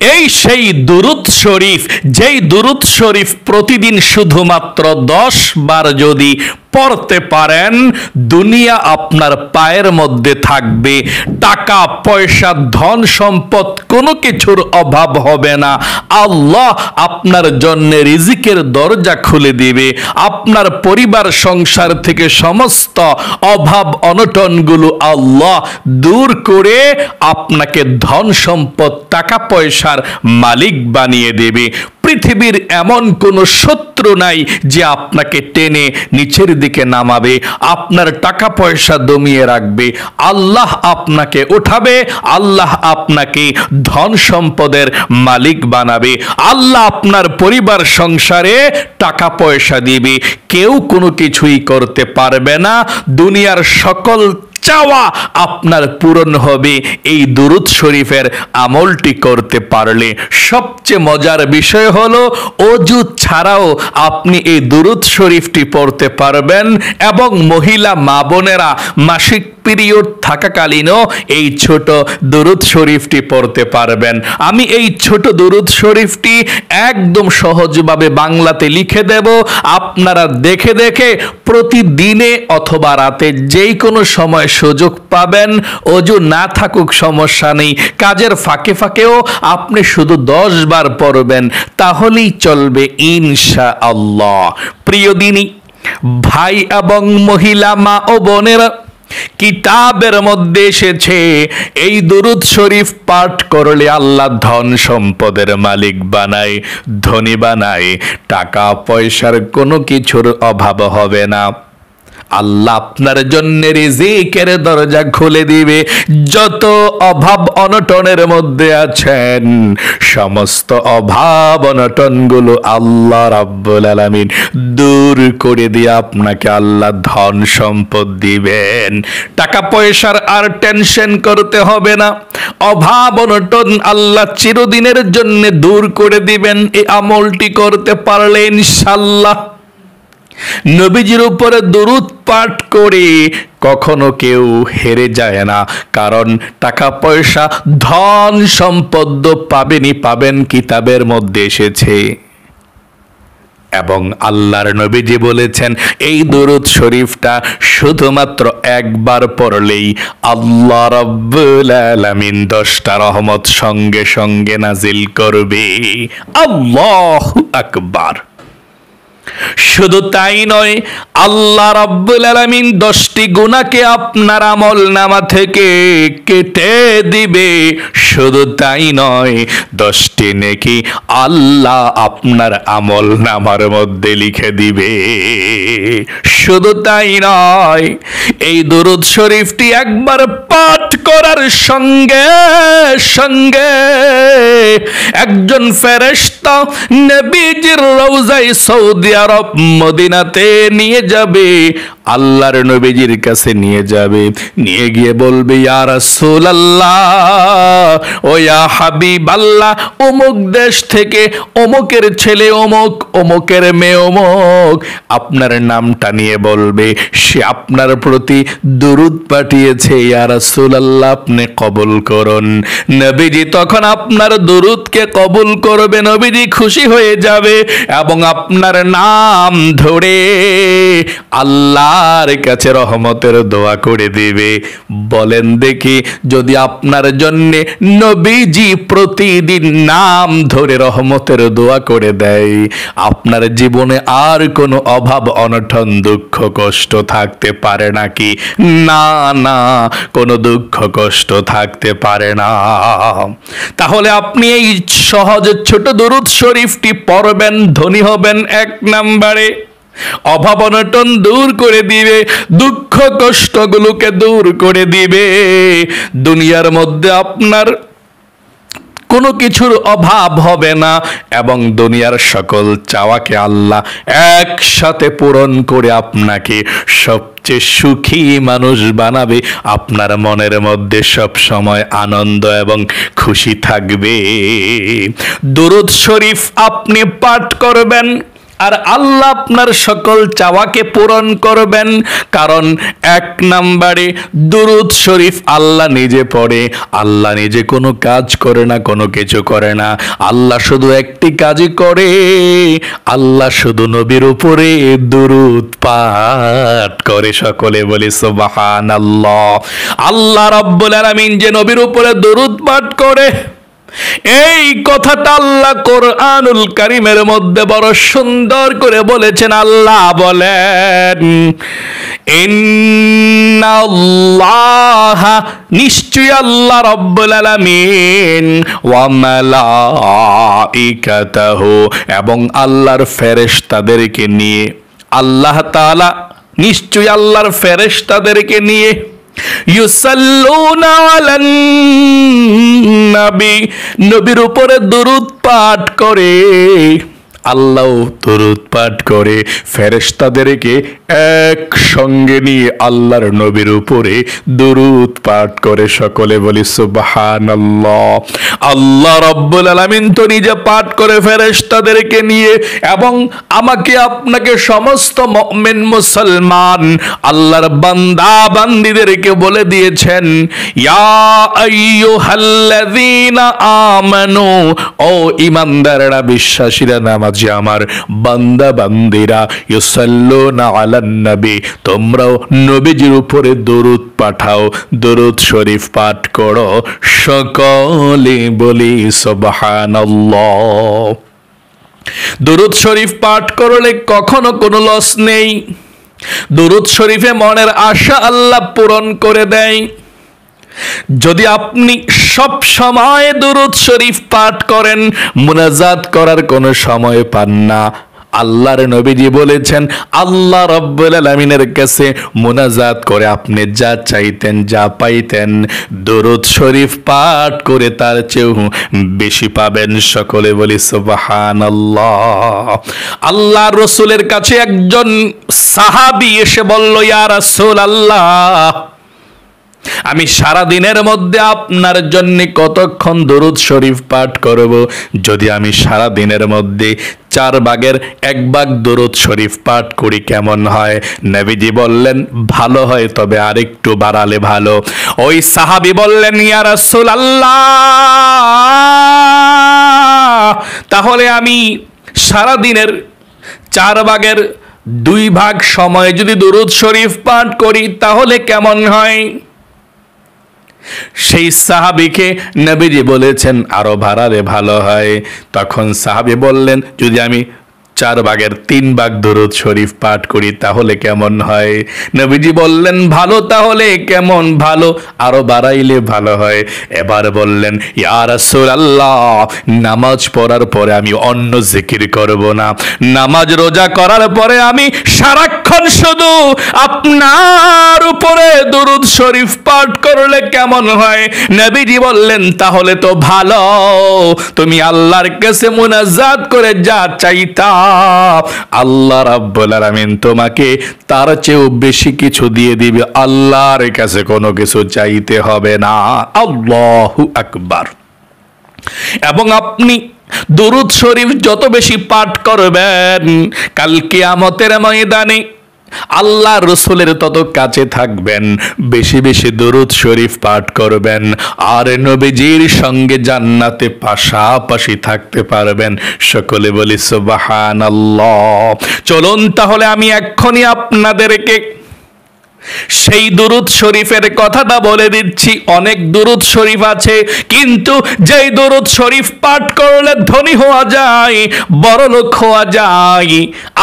এই সেই দুরূদ শরীফ, যেই দুরূদ শরীফ প্রতিদিন শুধুমাত্র 10 বার যদি পড়তে পারেন, দুনিয়া আপনার পায়ের মধ্যে থাকবে, টাকা পয়সা ধন সম্পদ কোনো কিছুর অভাব হবে না। আল্লাহ আপনার জন্য রিজিকের দরজা খুলে দিবে, আপনার পরিবার সংসার থেকে সমস্ত অভাব অনটনগুলো আল্লাহ দূর করে আপনাকে ধন সম্পদ টাকা পয়সার মালিক বানিয়ে দেবে। পৃথিবীর এমন কোনো শত্রু নাই যে আপনাকে টেনে নিচের দিকে নামাবে, আপনার টাকা পয়সা দমিয়ে রাখবে। আল্লাহ আপনাকে উঠাবে, আল্লাহ আপনাকে ধন সম্পদের মালিক বানাবে, আল্লাহ আপনার পরিবার সংসারে টাকা পয়সা দিবে। কেউ কোনো কিছুই করতে পারবে না। দুনিয়ার সকল চাওয়া আপনার পূরণ হবে এই দুরূদ শরীফের আমলটি করতে পারলে। সবচেয়ে মজার বিষয় হলো ওযু ছাড়াও আপনি এই দুরূদ শরীফটি পড়তে পারবেন, এবং মহিলা মা বোনেরা মাসিক পিরিয়ড থাকাকালীনও এই ছোট দুরূদ শরীফটি পড়তে পারবেন। আমি এই ছোট দুরূদ শরীফটি একদম সহজভাবে বাংলাতে লিখে দেব, আপনারা দেখে দেখে প্রতিদিনে অথবা রাতে যেই কোনো সময় সুযোগ পাবেন, ওযু না থাকুক সমস্যা নেই, কাজের ফাঁকে ফাঁকেও আপনি শুধু 10 বার পড়বেন, তাহলেই চলবে ইনশাআল্লাহ। প্রিয় দিনী ভাই এবং মহিলা মা ও বোনেরা, কিতাবের মধ্যে এসেছে এই দুরূদ শরীফ পাঠ করলে আল্লাহ ধন সম্পদের মালিক বানায়, ধনী বানায়, টাকা পয়সার কোনো কিছুর অভাব হবে না। আল্লাহ আপনার জন্য রিজিকের দরজা খুলে দিবে। যত অভাব অনটনের মধ্যে আছেন, সমস্ত অভাব অনটনগুলো আল্লাহ রাব্বুল আলামিন দূর করে দিয়ে আপনাকে আল্লাহ ধন সম্পদ দিবেন। টাকা পয়সার আর টেনশন করতে হবে না। অভাব অনটন আল্লাহ চিরদিনের জন্য দূর করে দিবেন এই আমলটি করতে পারলে ইনশাআল্লাহ। নবীজির উপরে দুরূদ পাঠ করে কখনো কেউ হেরে যায় না, কারণ টাকা পয়সা ধন সম্পদ পাবেন, কিতাবের মধ্যে এসেছে। এবং আল্লাহর নবীজি বলেছেন এই দুরূদ শরীফটা শুধুমাত্র একবার পড়লেই আল্লাহ রাব্বুল আলামিন 10টা রহমত সঙ্গে সঙ্গে নাজিল করবে। আল্লাহু আকবার। শুধু তাই নয়, আল্লাহ রাব্বুল আলামিন 10টি গুনাহকে আপনার আমলনামা থেকে কেটে দিবে। শুধু তাই নয়, 10টি নেকি আল্লাহ আপনার আমলনামার মধ্যে লিখে দিবে। শুধু তাই নয়, এই দুরূদ শরীফটি একবার পাঠ করার সঙ্গে সঙ্গে একজন ফেরেশতা নবীজির রওজায়ে সৌদি আরব মদিনাতে নিয়ে যাবে, আল্লাহর নবীজির কাছে নিয়ে যাবে, নিয়ে গিয়ে বলবে ইয়া রাসূলুল্লাহ, ও ইয়া হাবিবাল্লাহ, অমুক দেশ থেকে অমুকের ছেলে অমুক, অমুকের মেয়ে অমুক আপনার নামটা নিয়ে বলবে, সে আপনার প্রতি দুরূদ পাঠিয়েছে, ইয়া রাসূলুল্লাহ আপনি কবুল করুন। নবীজি তখন আপনার দুরূদকে কবুল করবে, নবীজি খুশি হয়ে যাবে এবং আপনার নাম ধরে আল্লাহর কাছে রহমতের দোয়া করে দিবে। বলেন দেখি, যদি আপনার জন্য নবীজি প্রতিদিন নাম ধরে রহমতের দোয়া করে দেয়, আপনার জীবনে আর কোনো অভাব অনটন দুঃখ কষ্ট থাকতে পারে নাকি? না না, কোনো দুঃখ কষ্ট থাকতে পারে না। তাহলে আপনি এই সহজ ছোট দুরূদ শরীফটি পড়বেন, ধনী হবেন। 1 নম্বরে অভাব অনটন দূর করে দিবে, দুঃখ কষ্টগুলোকে দূর করে দিবে। দুনিয়ার মধ্যে আপনার কোনো কিছুর অভাব হবে না এবং দুনিয়ার সকল চাওয়াকে আল্লাহ একসাথে পূরণ করে আপনাকে সবচেয়ে সুখী মানুষ বানাবে। আপনার মনের মধ্যে সব সময় আনন্দ এবং খুশি থাকবে। দুরূদ শরীফ আপনি পাঠ করবেন, আর আল্লাহ আপনার সকল চাওয়াকে পূরণ করবেন। কারণ 1 নম্বরে দুরূদ শরীফ আল্লাহ নিজে পড়ে। আল্লাহ নিজে কোনো কাজ করে না, কোনো কিছু করে না। আল্লাহ শুধু একটি কাজই করে, আল্লাহ শুধু নবীর উপরে দুরূদ পাঠ করে। সকলে বলি সুবহানাল্লাহ। আল্লাহ রাব্বুল আলামিন যে নবীর উপরে দুরূদ পাঠ করে, এই কথাটা আল্লাহ কোরআনুল কারীমের মধ্যে বড় সুন্দর করে বলেছেন। আল্লাহ বলেন, ইন্নাল্লাহা, নিশ্চয়ই আল্লাহ রাব্বুল আলামিন, ওয়া মালাইকাতাহু, এবং আল্লাহর ফেরেশতাদেরকে নিয়ে, আল্লাহ তাআলা নিশ্চয়ই আল্লাহর ফেরেশতাদেরকে নিয়ে ইউসাল্লুনা আলান নবী, নবীর উপরে দুরূদ পাঠ করে। আল্লাহ দুরূদ পাঠ করে, ফেরেশতাদেরকে একসঙ্গে নিয়ে আল্লাহর নবীর উপরে দুরূদ পাঠ করে। সকলে বলি সুবহানাল্লাহ। আল্লাহ রাব্বুল আলামিন তো নিজে পাঠ করে ফেরেশতাদেরকে নিয়ে, এবং আমাকে আপনাকে সমস্ত মুমিন মুসলমান আল্লাহর বান্দা বান্দীদেরকে বলে দিয়েছেন, ইয়া আইয়ুহাল্লাযীনা আমানু, ও ঈমানদাররা, বিশ্বাসীরা, নামাজি আমার বান্দা বান্দীরা, ইউসাল্লুনা আলান নবী, তোমরাও নবীজির উপরে দরুদ পাঠাও, দরুদ শরীফ পাঠ করো। সকলে বলি সুবহানাল্লাহ। দরুদ শরীফ পাঠ করলে কখনো কোনো লস নেই। দরুদ শরীফে মনের আশা আল্লাহ পূরণ করে দেয়। যদি আপনি সব সময় দুরূদ শরীফ পাঠ করেন, মুনাজাত করার কোনো সময় পান না, আল্লাহর নবীজি বলেছেন, আল্লাহ রাব্বুল আলামিনের কাছে মুনাজাত করে আপনি যা চাইতেন, যা পাইতেন, দুরূদ শরীফ পাঠ করে তার চেয়েও বেশি পাবেন। সকলে বলি সুবহানাল্লাহ। আল্লাহর রাসূলের কাছে একজন সাহাবী এসে বলল, ইয়া রাসূলুল্লাহ, আমি সারা দিনের মধ্যে আপনার জন্য কতক্ষণ দরুদ শরীফ পাঠ করব? যদি আমি সারা দিনের মধ্যে 4 ভাগের 1 ভাগ দরুদ শরীফ পাঠ করি কেমন হয়? নবীজি বললেন, ভালো হয়, তবে আরেকটু বাড়ালে ভালো। ওই সাহাবী বললেন, ইয়া রাসূলুল্লাহ, তাহলে আমি সারা দিনের 4 ভাগের 2 ভাগ সময় যদি দরুদ শরীফ পাঠ করি তাহলে কেমন হয়? সেই সাহাবীকে নবীজি বলেছেন, আরো বাড়ালে ভালো হয়। তখন সাহাবী বললেন, যদি আমি 4 ভাগের 3 ভাগ দরুদ শরীফ পাঠ করি তাহলে কেমন হয়? নবীজি বললেন, ভালো, তাহলে কেমন? ভালো, আরো বাড়াইলে ভালো হয়। এবার বললেন, ইয়া রাসূলুল্লাহ, নামাজ পড়ার পরে আমি অন্য জিকির করব না। নামাজ রোজা করার পরে আমি সারাক্ষণ শুধু আপনার উপরে দরুদ শরীফ পাঠ করলে কেমন হয়? নবীজি বললেন, তাহলে তো ভালো, তুমি আল্লাহর কাছে মুনাজাত করে যা চাইতা, আল্লাহ রাব্বুল আলামিন তোমাকে তার চেয়েও বেশি কিছু দিয়ে দিবে। আল্লাহর কাছে কোনো কিছু চাইতে হবে না। আল্লাহু আকবার। এবং আপনি দরুদ শরীফ যত বেশি পাঠ করবেন, কাল কিয়ামতের ময়দানে আল্লাহ রসুলের তত কাছে থাকবেন। বেশি বেশি দরুদ শরীফ পাঠ করবেন, আর নবীজির সঙ্গে জান্নাতে পাশাপাশি থাকতে পারবেন। সকলে বলি সুবহানাল্লাহ। চলুন তাহলে আমি এক্ষুনি আপনাদেরকে সেই দুরূদ শরীফের কথাটা বলে দিচ্ছি। অনেক দুরূদ শরীফ আছে, কিন্তু যেই দুরূদ শরীফ পাঠ করলে ধনী হওয়া যায়, বড়লোক হওয়া যায়,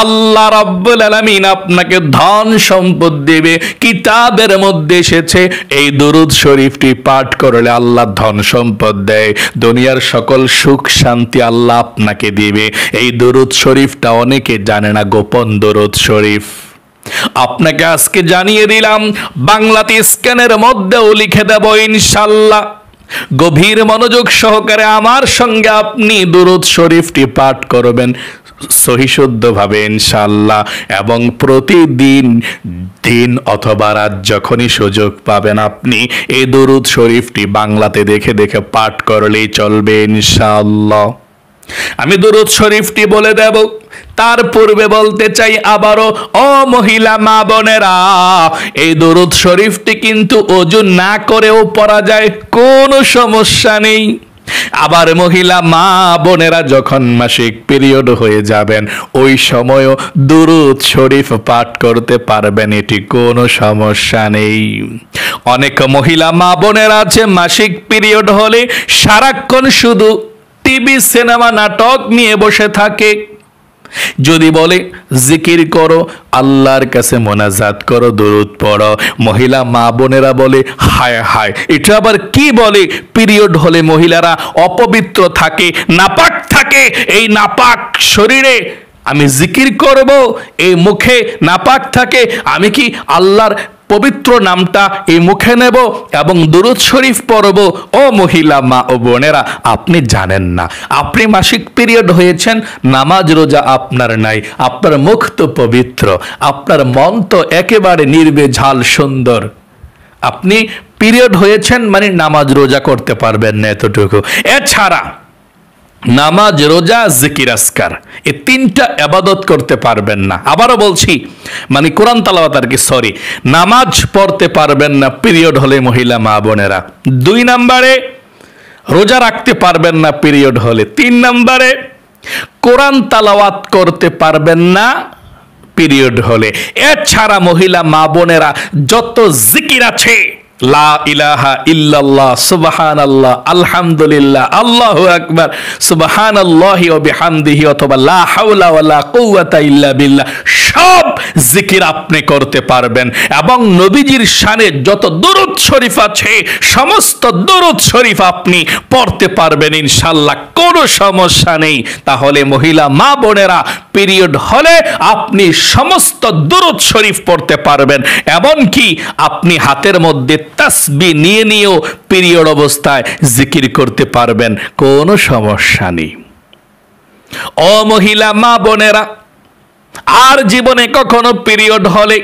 আল্লাহ রাব্বুল আলামিন আপনাকে ধন সম্পদ দেবে। কিতাবের মধ্যে এসেছে, এই দুরূদ শরীফটি পাঠ করলে আল্লাহ ধন সম্পদ দেয়, দুনিয়ার সকল সুখ শান্তি আল্লাহ আপনাকে দিবে। এই দুরূদ শরীফটা অনেকে জানে না, গোপন দুরূদ শরীফ। আপনাকে আজকে জানিয়ে দিলাম, বাংলাতে স্ক্যানের মধ্যেও লিখে দেব ইনশাআল্লাহ। গভীর মনোযোগ সহকারে আমার সঙ্গে আপনি দুরূদ শরীফটি পাঠ করবেন সহিশুদ্ধভাবে ইনশাআল্লাহ, এবং প্রতিদিন দিন অথবা রাত যখনই সুযোগ পাবেন আপনি এই দুরূদ শরীফটি বাংলাতে দেখে দেখে পাঠ করলেই চলবে ইনশাআল্লাহ। আমি দুরূদ শরীফটি বলে দেব, তার পূর্বে বলতে চাই আবারও, ও মহিলা মা বোনেরা, এই দরুদ শরীফটি কিন্তু ওযু না করেও পড়া যায়, কোনো সমস্যা নেই। আবার মহিলা মা বোনেরা যখন মাসিক পিরিয়ড হয়ে যাবেন, ওই সময়ও দুরূদ শরীফ পাঠ করতে পারবেন, এটি কোনো সমস্যা নেই। অনেক মহিলা মা বোনেরা আছে মাসিক পিরিয়ড হলে সারাক্ষণ শুধু টিভি সিনেমা নাটক নিয়ে বসে থাকে। যদি বলে জিকির করো, আল্লাহর কাছে মোনাজাত করো, দুরূদ পড়ো, মহিলা মা বোনেরা বলে হায় হায়, এটা আবার কি বলে? পিরিয়ড হলে মহিলারা অপবিত্র থাকে, নাপাক থাকে, এই নাপাক শরীরে আমি জিকির করব, এই মুখে নাপাক থাকে, আমি কি আল্লাহর পবিত্র নামটা এই মুখে নেব এবং দুরূদ শরীফ পড়ব? ও মহিলা মা ও বোনেরা, আপনি জানেন না, আপনি মাসিক পিরিয়ড হয়েছেন, নামাজ রোজা আপনার নাই, আপনার মুখ তো পবিত্র, আপনার মন তো একেবারে নির্বেঝাল সুন্দর, আপনি পিরিয়ড হয়েছেন মানে নামাজ রোজা করতে পারবেন না এতটুকু। এছাড়া নামাজ রোজা জিকির আজকার এই তিনটা ইবাদত করতে পারবেন না। আবারও বলছি, মানে কোরআন তেলাওয়াত আর কি, সরি, নামাজ পড়তে পারবেন না পিরিয়ড হলে মহিলা মা বোনেরা। 2 নম্বরে রোজা রাখতে পারবেন না পিরিয়ড হলে। 3 নম্বরে কোরআন তেলাওয়াত করতে পারবেন না পিরিয়ড হলে। এছাড়া মহিলা মা বোনেরা যত জিকির আছে, লা ইলাহা ইল্লাল্লাহ, সুবহানাল্লাহ, আলহামদুলিল্লাহ, আল্লাহু আকবার, সুবহানাল্লাহি ওয়া বিহামদিহি, অথবা লা হাওলা ওয়ালা কুওয়াতা ইল্লা বিল্লাহ, সব জিকির আপনি করতে পারবেন। এবং নবীজির শানে যত দুরূদ শরীফ আছে সমস্ত দুরূদ শরীফ আপনি পড়তে পারবেন ইনশাআল্লাহ, কোনো সমস্যা নেই। তাহলে মহিলা মা বোনেরা পিরিয়ড হলে আপনি সমস্ত দুরূদ শরীফ পড়তে পারবেন, এমনকি আপনি হাতের মধ্যে তাসবিহ নিয়ে নিয়েও পিরিয়ড অবস্থায় জিকির করতে পারবেন, কোনো সমস্যা নেই। ও মহিলা মা বোনেরা, আর জীবনে কখনো পিরিয়ড হলে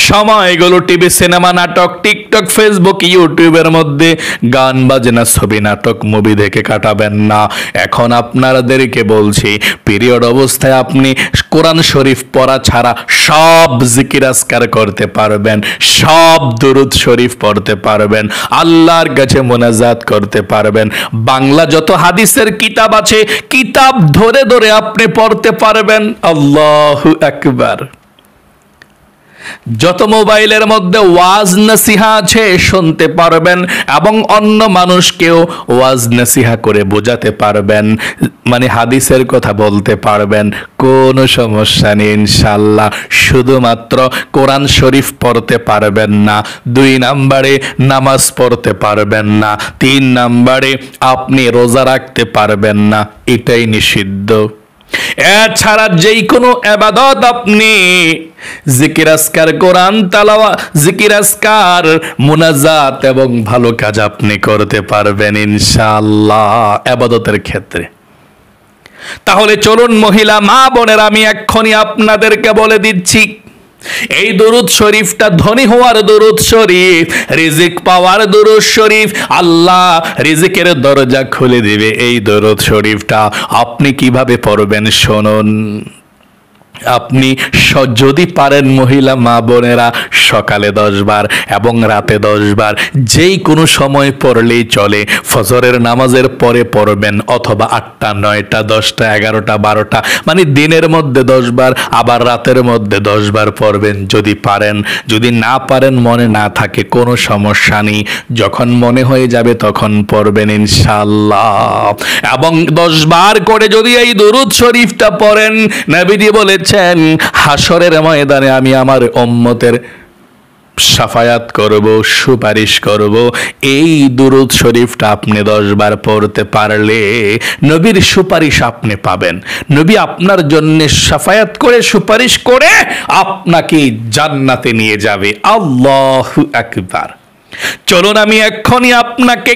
সময়গুলো টিভি সিনেমা নাটক, টিকটক, ফেসবুক, ইউটিউবের মধ্যে গান বাজনা, ছবি, নাটক, মুভি দেখে কাটাবেন না। এখন আপনাদেরকে বলছি, পিরিয়ড অবস্থায় আপনি কোরআন শরীফ পড়া ছাড়া সব জিকির আজকার করতে পারবেন, সব দুরূদ শরীফ পড়তে পারবেন, আল্লাহর কাছে মোনাজাত করতে পারবেন। বাংলা যত হাদিসের কিতাব আছে, কিতাব ধরে ধরে আপনি পড়তে পারবেন। আল্লাহু আকবার। যত মোবাইলের মধ্যে ওয়াজ নসিহা আছে শুনতে পারবেন এবং অন্য মানুষকেও ওয়াজ নসিহা করে বোঝাতে পারবেন, মানে হাদিসের কথা বলতে পারবেন, কোনো সমস্যা নেই ইনশাআল্লাহ। শুধুমাত্র কোরআন শরীফ পড়তে পারবেন না। 2 নম্বরে নামাজ পড়তে পারবেন না। 3 নম্বরে আপনি রোজা রাখতে পারবেন না, এটাই নিষিদ্ধ। এছাড়া যেই কোনো ইবাদত আপনি জিকির আজকার, কোরআন তেলাওয়াত, জিকির আজকার, মুনাজাত এবং ভালো কাজ আপনি করতে পারবেন ইনশাআল্লাহ ইবাদতের ক্ষেত্রে। তাহলে চলুন মহিলা মা বোনের, আমি এক্ষুনি আপনাদেরকে বলে দিচ্ছি, এই দুরূদ শরীফটা ধনী হওয়ার দুরূদ শরীফ, রিজিক পাওয়ার দুরূদ শরীফ, আল্লাহ রিজিকের দরজা খুলে দিবে এই দুরূদ শরীফটা। আপনি কিভাবে পড়বেন শুনুন। আপনি যদি পারেন মহিলা মা বোনেরা সকালে 10 বার এবং রাতে 10 বার, যেই কোনো সময় পড়লেই চলে। ফজরের নামাজের পরে পড়বেন, অথবা 8টা, 9টা, 10টা, 11টা, 12টা, মানে দিনের মধ্যে 10 বার, আবার রাতের মধ্যে 10 বার পড়বেন যদি পারেন। যদি না পারেন, মনে না থাকে, কোনো সমস্যা নেই, যখন মনে হয়ে যাবে তখন পড়বেন ইনশাআল্লাহ। এবং 10 বার করে যদি এই দুরূদ শরীফটা পড়েন, নবীজি বলেছেন হাসরের ময়দানে আমি আমার উম্মতের শাফায়াত করব, সুপারিশ করব। এই দুরূদ শরীফটা আপনি 10 বার পড়তে পারলে নবীর সুপারিশ আপনি পাবেন। নবী আপনার জন্য শাফায়াত করে, সুপারিশ করে আপনাকে জান্নাতে নিয়ে যাবে। আল্লাহু আকবার। চলুন আমি এক্ষুনি আপনাকে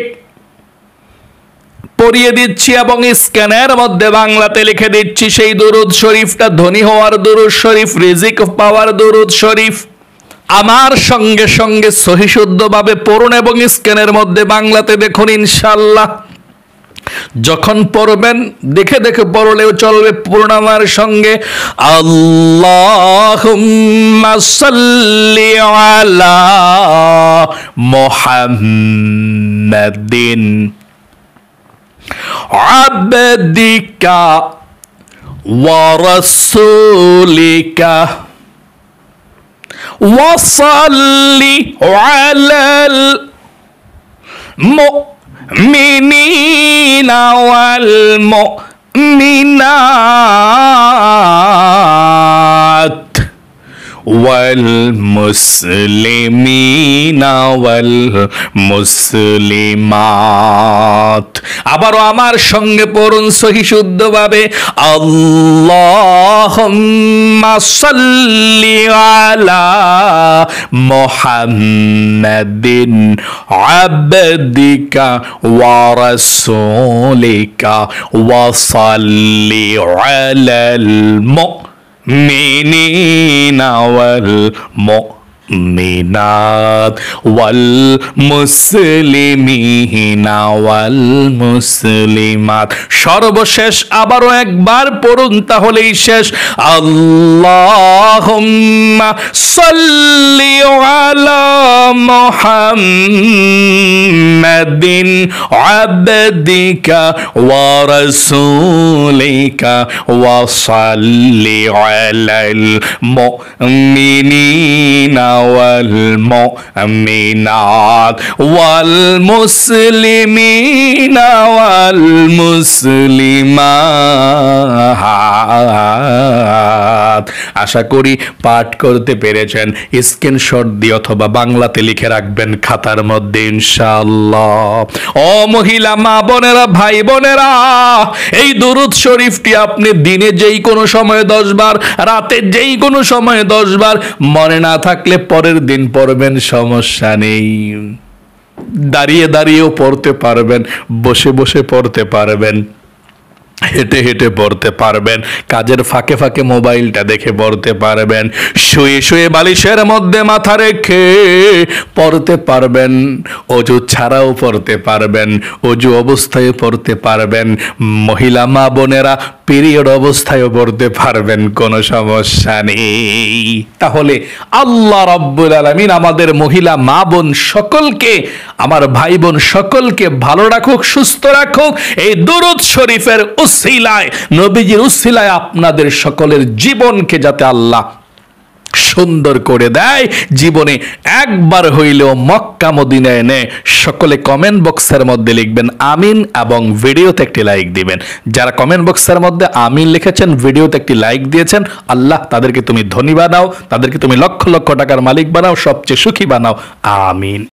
পড়িয়ে দিচ্ছি এবং স্ক্যানের মধ্যে বাংলাতে লিখে দিচ্ছি সেই দুরূদ শরীফটা, ধনী হওয়ার দুরূদ শরীফ, রিজিক পাওয়ার দুরূদ শরীফ। আমার সঙ্গে সঙ্গে সহিশুদ্ধভাবে পড়ুন এবং স্ক্যানের মধ্যে বাংলাতে দেখুন ইনশাআল্লাহ। যখন পড়বেন দেখে দেখে পড়লেও চলবে পূর্ণাঙ্গের সঙ্গে। আল্লাহুম্মা সাল্লি আলা মুহাম্মাদিন আবদিকা ওয়া রাসূলিকা ওয়া সাল্লি আলাল মুমিনিনা ওয়াল মুমিনাত ওয়াল মুসলিমিনা ওয়াল মুসলিমাত। আবারও আমার সঙ্গে পড়ুন সহি শুদ্ধভাবে। আল্লাহুম্মা সাল্লি আলা মুহাম্মাদিন আবদিকা ওয়া রাসূলিকা ওয়া সাল্লি আলাল মুমিনিনা ওয়াল মুমিনাত ওয়াল মুসলিমিনা ওয়াল মুসলিমাত। সর্বশেষ আবারও একবার পড়ুন তাহলেই শেষ। আল্লাহুম্মা সাল্লি আলা মুহাম্মাদিন আবদিকা ওয়া রাসূলিকা ওয়া সাল্লি আলাল মুমিনিনা ওয়াল মুমিনাত ওয়াল মুসলিমিনা ওয়াল মুসলিমাত। আশা করি পাঠ করতে পেরেছেন। স্ক্রিনশট দিয়ে অথবা বাংলাতে লিখে রাখবেন খাতার মধ্যে ইনশাআল্লাহ। ও মহিলা মা বোনেরা, ভাই বোনেরা, এই দুরূদ শরীফটি আপনি দিনে যেই কোনো সময় 10 বার, রাতে যেই কোনো সময় 10 বার, মনে না থাকলে পরের দিন পড়বেন, সমস্যা নেই। দাঁড়িয়ে দাঁড়িয়েও পড়তে পারবেন, বসে বসে পড়তে পারবেন, হেঁটে হেঁটে পড়তে পারবেন, কাজের ফাঁকে ফাঁকে মোবাইলটা দেখে পড়তে পারবেন, শুয়ে শুয়ে বালিশের মধ্যে মাথা রেখে পড়তে পারবেন, অজু ছাড়াও পড়তে পারবেন, অজু অবস্থায় পড়তে পারবেন। মহিলা মা বোনেরা পিরিয়ড অবস্থায়ও পড়তে পারবেন, কোনো সমস্যা নেই। তাহলে আল্লাহ রাব্বুল আলামিন আমাদের মহিলা মা বোন সকলকে, আমার ভাই বোন সকলকে ভালো রাখুক, সুস্থ রাখুক। এই দুরূদ শরীফের উসিলায়, নবীজির উসিলায় আপনাদের সকলের জীবনকে যাতে আল্লাহ সুন্দর করে দেয়। জীবনে একবার হইলেও মক্কা মদিনায় এনে সকলে কমেন্ট বক্সের মধ্যে লিখবেন আমিন এবং ভিডিওতে একটি লাইক দিবেন। যারা কমেন্ট বক্সের মধ্যে আমিন লিখেছেন, ভিডিওতে একটি লাইক দিয়েছেন, আল্লাহ তাদেরকে তুমি ধনী বানাও, তাদেরকে তুমি লক্ষ লক্ষ টাকার মালিক বানাও, সবচেয়ে সুখী বানাও। আমিন।